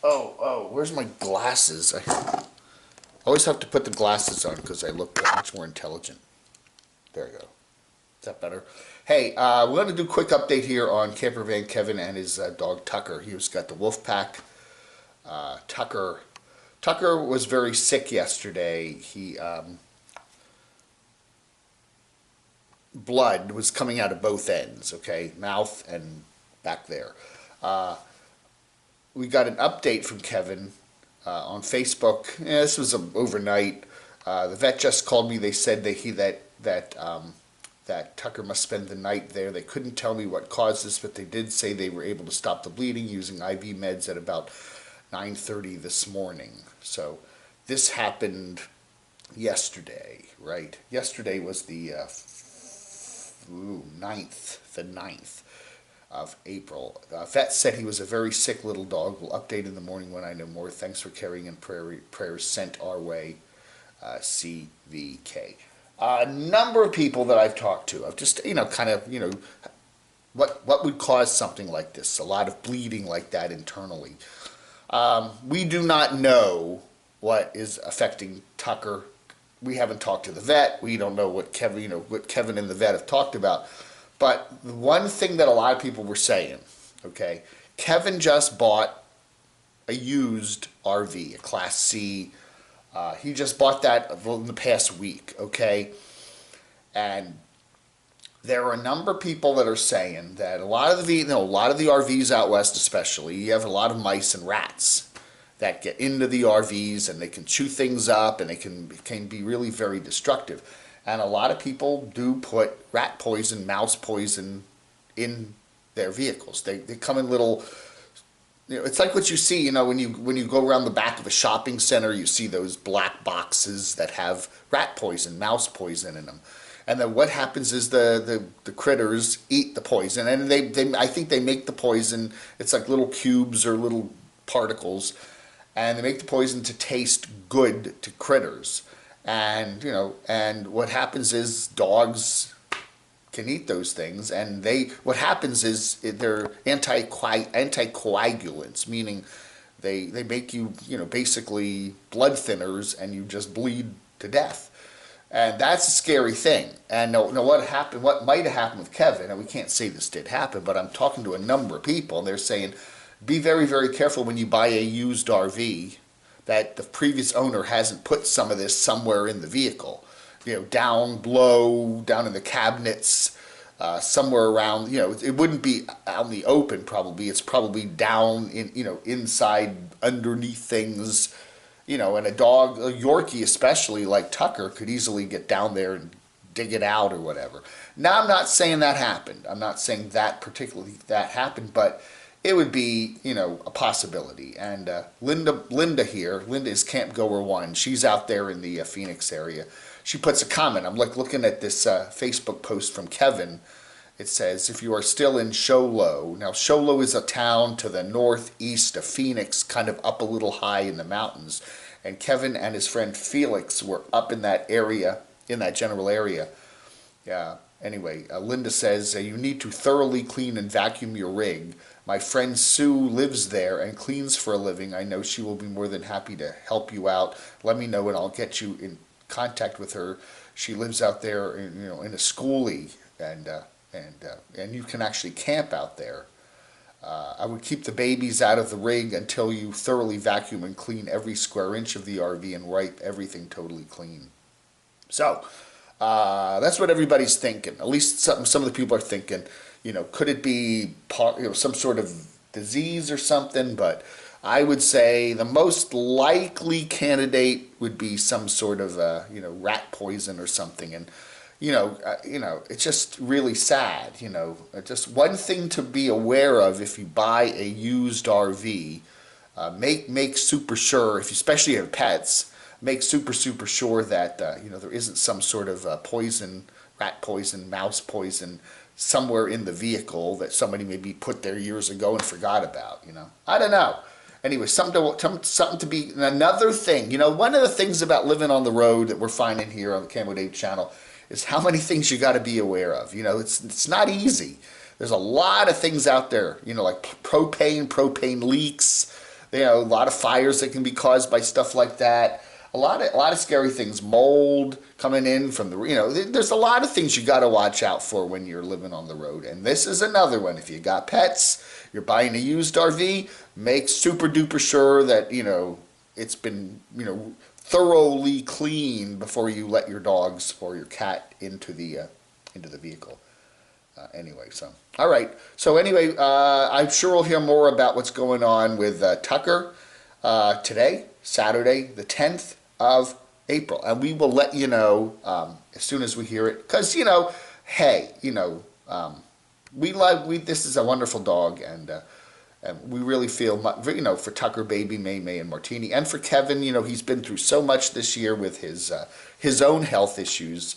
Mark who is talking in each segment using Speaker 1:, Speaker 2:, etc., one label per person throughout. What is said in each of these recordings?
Speaker 1: Where's my glasses? I always have to put the glasses on because I look much more intelligent. There we go. Is that better? Hey, we're going to do a quick update here on Campervan Kevin and his dog Tucker. He's got the wolf pack. Tucker was very sick yesterday. Blood was coming out of both ends, okay? Mouth and back there. Uh, we got an update from Kevin on Facebook. Yeah, this was overnight. The vet just called me. They said that Tucker must spend the night there. They couldn't tell me what caused this, but they did say they were able to stop the bleeding using IV meds at about 9:30 this morning. So this happened yesterday, right? Yesterday was the 9th of April. Vet said he was a very sick little dog. We'll update in the morning when I know more. Thanks for carrying in prayers sent our way, CVK. A number of people that I've talked to, I've just, what would cause something like this? A lot of bleeding like that internally. We do not know what is affecting Tucker. We haven't talked to the vet. We don't know what Kevin and the vet have talked about. But the one thing that a lot of people were saying, okay, Kevin just bought a used RV, a Class C. He just bought that in the past week, okay? And there are a number of people that are saying that a lot of the RVs out west especially, you have a lot of mice and rats that get into the RVs and they can chew things up and they can be really very destructive. And a lot of people do put rat poison, mouse poison in their vehicles. They come in little, it's like what you see, when you go around the back of a shopping center, you see those black boxes that have rat poison, mouse poison in them. And then what happens is the critters eat the poison, and I think they make the poison. It's like little cubes or little particles, and they make the poison to taste good to critters. And and what happens is dogs can eat those things, and what happens is they're anticoagulants, meaning they make you basically blood thinners, and you just bleed to death. And that's a scary thing. And what might have happened with Kevin, and we can't say this did happen, but I'm talking to a number of people, and they're saying, be very, very careful when you buy a used RV that the previous owner hasn't put some of this somewhere in the vehicle. Down low, down in the cabinets, somewhere around, it wouldn't be out in the open probably. It's probably down in, inside, underneath things. And a dog, a Yorkie especially, like Tucker, could easily get down there and dig it out or whatever. Now, I'm not saying that happened. I'm not saying that particularly that happened, but it would be, a possibility. And Linda here, Linda is Camp Goer 1. She's out there in the Phoenix area. She puts a comment. I'm looking at this Facebook post from Kevin. It says, if you are still in Show Low. Now, Show Low is a town to the northeast of Phoenix, kind of up a little high in the mountains. And Kevin and his friend Felix were up in that area, in that general area. Yeah. Anyway, Linda says, you need to thoroughly clean and vacuum your rig. My friend Sue lives there and cleans for a living. I know she will be more than happy to help you out. Let me know and I'll get you in contact with her. She lives out there in a schoolie, and you can actually camp out there. I would keep the babies out of the rig until you thoroughly vacuum and clean every square inch of the RV and wipe everything totally clean. So that's what everybody's thinking. At least some of the people are thinking. Could it be some sort of disease or something? But I would say the most likely candidate would be some sort of rat poison or something. And it's just really sad. Just one thing to be aware of if you buy a used RV, make super sure, especially if you have pets, make super sure that there isn't some sort of poison, rat poison, mouse poison somewhere in the vehicle that somebody maybe put there years ago and forgot about. I don't know. Anyway, something to be. Another thing, one of the things about living on the road that we're finding here on the Camo Dave channel is how many things you got to be aware of. It's not easy. There's a lot of things out there, like propane leaks, a lot of fires that can be caused by stuff like that. A lot of scary things. Mold coming in from the, there's a lot of things you got to watch out for when you're living on the road. And this is another one. If you got pets, you're buying a used RV, make super duper sure that, it's been, thoroughly cleaned before you let your dogs or your cat into the vehicle. All right. So anyway, I'm sure we'll hear more about what's going on with Tucker today, Saturday, the 10th of April, and we will let you know as soon as we hear it. Because hey, this is a wonderful dog, and we really feel, for Tucker, Baby, May, and Martini, and for Kevin. He's been through so much this year with his own health issues.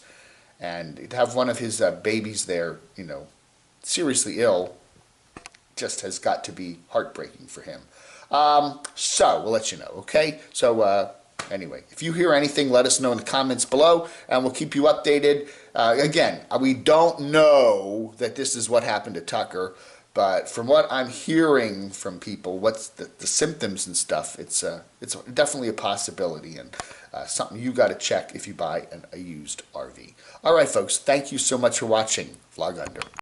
Speaker 1: And to have one of his babies there, seriously ill, just has got to be heartbreaking for him. So we'll let you know, okay? So anyway, if you hear anything, let us know in the comments below, and we'll keep you updated. Again, we don't know that this is what happened to Tucker, but from what I'm hearing from people, what's the symptoms and stuff, it's definitely a possibility, and something you got to check if you buy a used RV. All right, folks, thank you so much for watching Vlog Under.